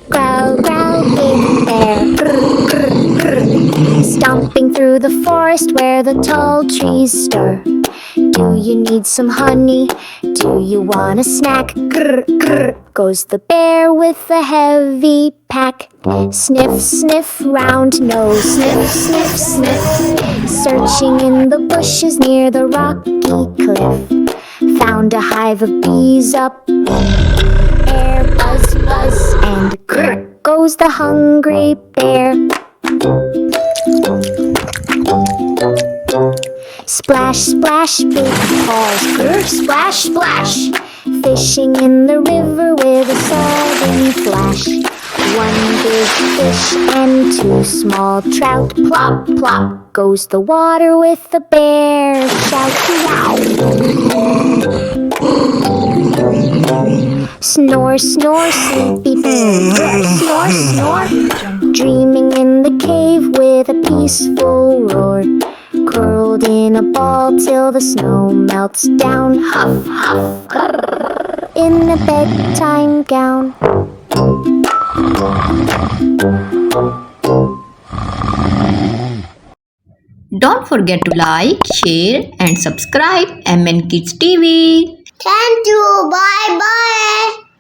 Growl, growl, big bear, grrr, grrr, grrr. Stomping through the forest where the tall trees stir. Do you need some honey? Do you want a snack? Grrr, grrr, goes the bear with the heavy pack. Sniff, sniff, round nose, sniff, sniff, sniff. Searching in the bushes near the rocky cliff. Found a hive of bees up. Air buzz, buzz, and grrr goes the hungry bear. Splash, splash, big paws, grrr, splash, splash. Fishing in the river with a sudden flash. One big fish and two small trout. Plop, plop, goes the water with the bear. Shout, wow. Snore, snore, sleepy bear. Snore, snore. Dreaming in the cave with a peaceful roar. Curled in a ball till the snow melts down. Huff, huff, grrr, in a bedtime gown. Don't forget to like, share and subscribe MN Kids TV. Thank you. Bye bye.